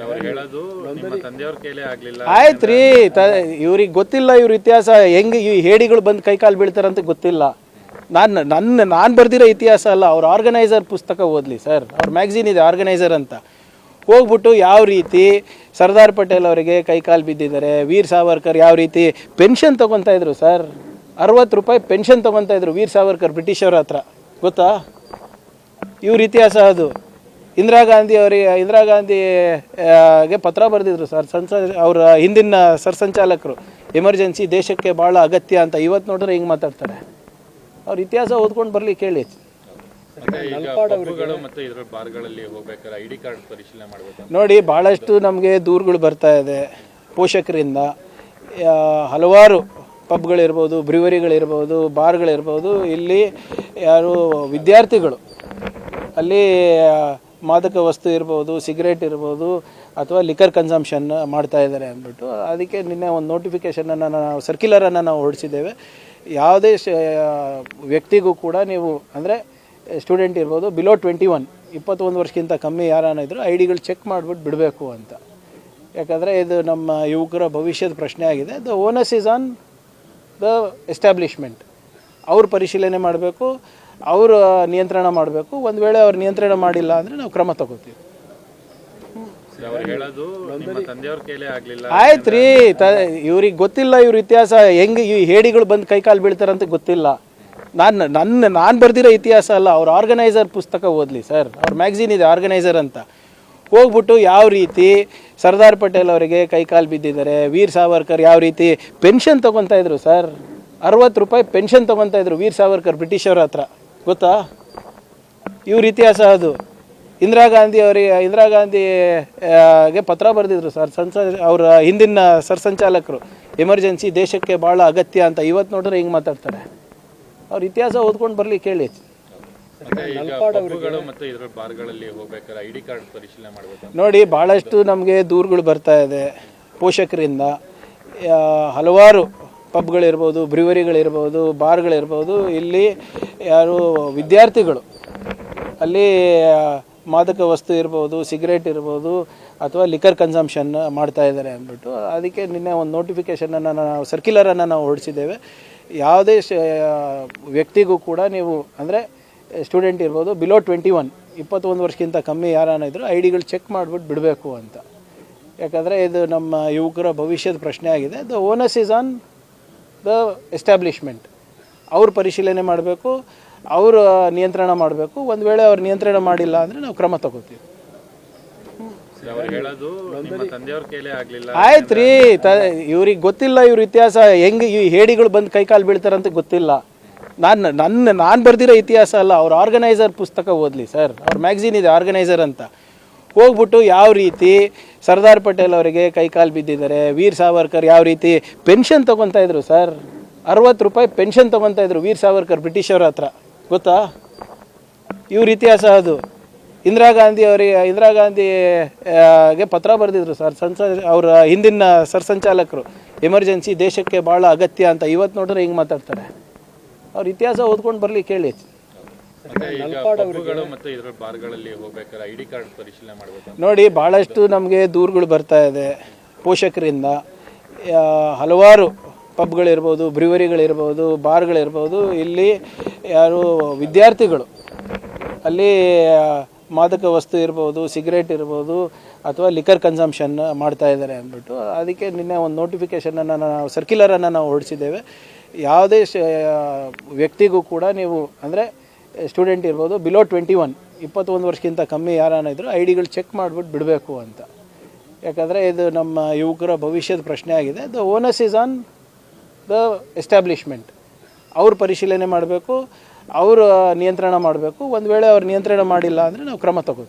ಅವ್ರು ಹೇಳೋದು ನಿಮ್ಮ ತಂದೆಯವ್ರ ಕೈಲೇ ಆಗ್ಲಿಲ್ಲ. ಆಯ್ತು ರೀ, ಇವ್ರಿಗೆ ಗೊತ್ತಿಲ್ಲ ಇವ್ರ ಇತಿಹಾಸ ಹೆಂಗೆ ಈ ಹೇಡಿಗಳು ಬಂದು ಕೈಕಾಲು ಬೀಳ್ತಾರಂತ ಗೊತ್ತಿಲ್ಲ. ನಾನು ಬರ್ದಿರೋ ಇತಿಹಾಸ ಅಲ್ಲ, ಅವ್ರ ಆರ್ಗನೈಸರ್ ಪುಸ್ತಕ ಓದಲಿ ಸರ್. ಅವ್ರ ಮ್ಯಾಗ್ಝಿನ್ ಇದೆ ಆರ್ಗನೈಸರ್ ಅಂತ. ಹೋಗ್ಬಿಟ್ಟು ಯಾವ ರೀತಿ ಸರ್ದಾರ್ ಪಟೇಲ್ ಅವರಿಗೆ ಕೈಕಾಲು ಬಿದ್ದಿದ್ದಾರೆ, ವೀರ್ ಸಾವರ್ಕರ್ ಯಾವ ರೀತಿ ಪೆನ್ಷನ್ ತೊಗೊತಾ ಇದ್ರು ಸರ್. 60 ರೂಪಾಯಿ ಪೆನ್ಷನ್ ತೊಗೊತಾ ಇದ್ರು ವೀರ್ ಸಾವರ್ಕರ್ ಬ್ರಿಟಿಷರ ಹತ್ರ, ಗೊತ್ತಾ? ಇವ್ರ ಇತಿಹಾಸ ಅದು. ಇಂದಿರಾ ಗಾಂಧಿಗೆ ಪತ್ರ ಬರೆದಿದ್ರು ಸರ್, ಅವರ ಹಿಂದಿನ ಸರ್ಸಂಚಾಲಕರು. ಎಮರ್ಜೆನ್ಸಿ ದೇಶಕ್ಕೆ ಭಾಳ ಅಗತ್ಯ ಅಂತ. ಇವತ್ತು ನೋಡಿದ್ರೆ ಹಿಂಗೆ ಮಾತಾಡ್ತಾರೆ. ಅವ್ರ ಇತಿಹಾಸ ಓದ್ಕೊಂಡು ಬರಲಿ, ಕೇಳಿ. ನೋಡಿ, ಭಾಳಷ್ಟು ನಮಗೆ ದೂರುಗಳು ಬರ್ತಾ ಇದೆ ಪೋಷಕರಿಂದ. ಹಲವಾರು ಪಬ್ಗಳಿರ್ಬೋದು, ಬ್ರಿವರಿಗಳಿರ್ಬೋದು, ಬಾರ್ಗಳಿರ್ಬೋದು, ಇಲ್ಲಿ ಯಾರು ವಿದ್ಯಾರ್ಥಿಗಳು ಅಲ್ಲಿ ಮಾದಕ ವಸ್ತು ಇರ್ಬೋದು, ಸಿಗರೇಟ್ ಇರ್ಬೋದು, ಅಥವಾ ಲಿಕರ್ ಕನ್ಸಂಪ್ಷನ್ ಮಾಡ್ತಾ ಇದ್ದಾರೆ ಅಂದ್ಬಿಟ್ಟು ಅದಕ್ಕೆ ನಿನ್ನೆ ಒಂದು ನೋಟಿಫಿಕೇಷನನ್ನು ನಾವು ಸರ್ಕ್ಯುಲರನ್ನು ನಾವು ಹೊರಡಿಸಿದ್ದೇವೆ. ಯಾವುದೇ ವ್ಯಕ್ತಿಗೂ ಕೂಡ ನೀವು ಅಂದರೆ ಸ್ಟೂಡೆಂಟ್ ಇರ್ಬೋದು, ಬಿಲೋ 21 ವರ್ಷಕ್ಕಿಂತ ಕಮ್ಮಿ ಯಾರನ್ನ ಇದ್ದರೂ ಐ ಡಿಗಳು ಚೆಕ್ ಮಾಡಿಬಿಟ್ಟು ಬಿಡಬೇಕು ಅಂತ. ಯಾಕಂದರೆ ಇದು ನಮ್ಮ ಯುವಕರ ಭವಿಷ್ಯದ ಪ್ರಶ್ನೆ ಆಗಿದೆ. The ಓನಸ್ is on the establishment. ಅವ್ರು ಪರಿಶೀಲನೆ ಮಾಡಬೇಕು, ಅವರು ನಿಯಂತ್ರಣ ಮಾಡಬೇಕು. ಒಂದು ವೇಳೆ ಅವ್ರು ನಿಯಂತ್ರಣ ಮಾಡಿಲ್ಲ ಅಂದರೆ ನಾವು ಕ್ರಮ ತಗೋತೀವಿ. ಆಯ್ತು ರೀ, ಇವ್ರಿಗೆ ಗೊತ್ತಿಲ್ಲ ಇವ್ರ ಇತಿಹಾಸ ಹೆಂಗೆ ಈ ಹೇಡಿಗಳು ಬಂದು ಕೈಕಾಲು ಬೀಳ್ತಾರಂತ ಗೊತ್ತಿಲ್ಲ. ನಾನು ಬರ್ದಿರೋ ಇತಿಹಾಸ ಅಲ್ಲ, ಅವ್ರ ಆರ್ಗನೈಸರ್ ಪುಸ್ತಕ ಓದಲಿ ಸರ್. ಅವ್ರ ಮ್ಯಾಗ್ಝಿನ್ ಇದೆ ಆರ್ಗನೈಸರ್ ಅಂತ. ಹೋಗ್ಬಿಟ್ಟು ಯಾವ ರೀತಿ ಸರ್ದಾರ್ ಪಟೇಲ್ ಅವರಿಗೆ ಕೈಕಾಲು ಬಿದ್ದಿದ್ದಾರೆ, ವೀರ್ ಸಾವರ್ಕರ್ ಯಾವ ರೀತಿ ಪೆನ್ಷನ್ ತೊಗೊತಾ ಇದ್ರು ಸರ್. 60 ರೂಪಾಯಿ ಪೆನ್ಷನ್ ತೊಗೊತಾ ಇದ್ರು ವೀರ್ ಸಾವರ್ಕರ್ ಬ್ರಿಟಿಷರ ಹತ್ರ, ಗೊತ್ತಾ? ಇವ್ರ ಇತಿಹಾಸ ಅದು. ಇಂದಿರಾ ಗಾಂಧಿಗೆ ಪತ್ರ ಬರೆದಿದ್ರು ಸರ್, ಅವರ ಹಿಂದಿನ ಸರ್ಸಂಚಾಲಕರು. ಎಮರ್ಜೆನ್ಸಿ ದೇಶಕ್ಕೆ ಭಾಳ ಅಗತ್ಯ ಅಂತ. ಇವತ್ತು ನೋಡಿದ್ರೆ ಹಿಂಗೆ ಮಾತಾಡ್ತಾರೆ. ಅವ್ರ ಇತಿಹಾಸ ಓದ್ಕೊಂಡು ಬರಲಿ, ಕೇಳಿ. ನೋಡಿ, ಭಾಳಷ್ಟು ನಮಗೆ ದೂರುಗಳು ಬರ್ತಾ ಇದೆ ಪೋಷಕರಿಂದ. ಹಲವಾರು ಪಬ್ಗಳಿರ್ಬೋದು, ಬ್ರಿವರಿಗಳಿರ್ಬೋದು, ಬಾರ್ಗಳಿರ್ಬೋದು, ಇಲ್ಲಿ ಯಾರು ವಿದ್ಯಾರ್ಥಿಗಳು ಅಲ್ಲಿ ಮಾದಕ ವಸ್ತು ಇರ್ಬೋದು, ಸಿಗರೇಟ್ ಇರ್ಬೋದು, ಅಥವಾ ಲಿಕರ್ ಕನ್ಸಂಪ್ಷನ್ ಮಾಡ್ತಾ ಇದ್ದಾರೆ ಅಂದ್ಬಿಟ್ಟು ಅದಕ್ಕೆ ನಿನ್ನೆ ಒಂದು ನೋಟಿಫಿಕೇಷನನ್ನು ನಾವು ಸರ್ಕ್ಯುಲರನ್ನು ನಾವು ಹೊರಡಿಸಿದ್ದೇವೆ. ಯಾವುದೇ ವ್ಯಕ್ತಿಗೂ ಕೂಡ ನೀವು ಅಂದರೆ ಸ್ಟೂಡೆಂಟ್ ಇರ್ಬೋದು, ಬಿಲೋ 21 ವರ್ಷಕ್ಕಿಂತ ಕಮ್ಮಿ ಯಾರನ್ನ ಇದ್ದರೂ ಐ ಡಿಗಳು ಚೆಕ್ ಮಾಡಿಬಿಟ್ಟು ಬಿಡಬೇಕು ಅಂತ. ಯಾಕಂದರೆ ಇದು ನಮ್ಮ ಯುವಕರ ಭವಿಷ್ಯದ ಪ್ರಶ್ನೆ ಆಗಿದೆ. The ಓನಸ್ is on the establishment. ಅವ್ರು ಪರಿಶೀಲನೆ ಮಾಡಬೇಕು, ಅವರು ನಿಯಂತ್ರಣ ಮಾಡಬೇಕು. ಒಂದು ವೇಳೆ ಅವ್ರು ನಿಯಂತ್ರಣ ಮಾಡಿಲ್ಲ ಅಂದರೆ ನಾವು ಕ್ರಮ ತಗೋತೀವಿ. ಆಯ್ತು ರೀ, ಇವ್ರಿಗೆ ಗೊತ್ತಿಲ್ಲ ಇವ್ರ ಇತಿಹಾಸ ಹೆಂಗೆ ಈ ಹೇಡಿಗಳು ಬಂದು ಕೈಕಾಲು ಬೀಳ್ತಾರಂತ ಗೊತ್ತಿಲ್ಲ. ನಾನು ಬರ್ದಿರೋ ಇತಿಹಾಸ ಅಲ್ಲ, ಅವ್ರ ಆರ್ಗನೈಸರ್ ಪುಸ್ತಕ ಓದಲಿ ಸರ್. ಅವ್ರ ಮ್ಯಾಗ್ಝಿನ್ ಇದೆ ಆರ್ಗನೈಸರ್ ಅಂತ. ಹೋಗ್ಬಿಟ್ಟು ಯಾವ ರೀತಿ ಸರ್ದಾರ್ ಪಟೇಲ್ ಅವರಿಗೆ ಕೈಕಾಲು ಬಿದ್ದಿದ್ದಾರೆ, ವೀರ್ ಸಾವರ್ಕರ್ ಯಾವ ರೀತಿ ಪೆನ್ಷನ್ ತೊಗೊತಾ ಇದ್ರು ಸರ್. 60 ರೂಪಾಯಿ ಪೆನ್ಷನ್ ತೊಗೊತಾ ಇದ್ರು ವೀರ್ ಸಾವರ್ಕರ್ ಬ್ರಿಟಿಷರ ಹತ್ರ, ಗೊತ್ತಾ? ಇವ್ರ ಇತಿಹಾಸ ಅದು. ಇಂದಿರಾ ಗಾಂಧಿಗೆ ಪತ್ರ ಬರೆದಿದ್ರು ಸರ್, ಅವರ ಹಿಂದಿನ ಸರ್ಸಂಚಾಲಕರು. ಎಮರ್ಜೆನ್ಸಿ ದೇಶಕ್ಕೆ ಭಾಳ ಅಗತ್ಯ ಅಂತ. ಇವತ್ತು ನೋಡಿದ್ರೆ ಹಿಂಗೆ ಮಾತಾಡ್ತಾರೆ. ಅವ್ರ ಇತಿಹಾಸ ಓದ್ಕೊಂಡು ಬರಲಿ, ಕೇಳಿ. ನೋಡಿ, ಭಾಳಷ್ಟು ನಮಗೆ ದೂರುಗಳು ಬರ್ತಾ ಇದೆ ಪೋಷಕರಿಂದ. ಹಲವಾರು ಪಬ್ಗಳಿರ್ಬೋದು, ಬ್ರಿವರಿಗಳಿರ್ಬೋದು, ಬಾರ್ಗಳಿರ್ಬೋದು, ಇಲ್ಲಿ ಯಾರು ವಿದ್ಯಾರ್ಥಿಗಳು ಅಲ್ಲಿ ಮಾದಕ ವಸ್ತು ಇರ್ಬೋದು, ಸಿಗರೇಟ್ ಇರ್ಬೋದು, ಅಥವಾ ಲಿಕರ್ ಕನ್ಸಂಪ್ಷನ್ ಮಾಡ್ತಾ ಇದ್ದಾರೆ ಅಂದ್ಬಿಟ್ಟು ಅದಕ್ಕೆ ನಿನ್ನೆ ಒಂದು ನೋಟಿಫಿಕೇಷನನ್ನು ನಾವು ಸರ್ಕ್ಯುಲರನ್ನು ನಾವು ಹೊರಡಿಸಿದ್ದೇವೆ. ಯಾವುದೇ ವ್ಯಕ್ತಿಗೂ ಕೂಡ ನೀವು ಅಂದರೆ ಸ್ಟೂಡೆಂಟ್ ಇರ್ಬೋದು, ಬಿಲೋ 21 ವರ್ಷಕ್ಕಿಂತ ಕಮ್ಮಿ ಯಾರನ್ನ ಇದ್ದರೂ ಐ ಡಿಗಳು ಚೆಕ್ ಮಾಡಿಬಿಟ್ಟು ಬಿಡಬೇಕು ಅಂತ. ಯಾಕಂದರೆ ಇದು ನಮ್ಮ ಯುವಕರ ಭವಿಷ್ಯದ ಪ್ರಶ್ನೆ ಆಗಿದೆ. The ಓನಸ್ is on the establishment. ಅವ್ರು ಪರಿಶೀಲನೆ ಮಾಡಬೇಕು, ಅವರು ನಿಯಂತ್ರಣ ಮಾಡಬೇಕು. ಒಂದು ವೇಳೆ ಅವ್ರು ನಿಯಂತ್ರಣ ಮಾಡಿಲ್ಲ ಅಂದರೆ ನಾವು ಕ್ರಮ ತಗೋತೀವಿ.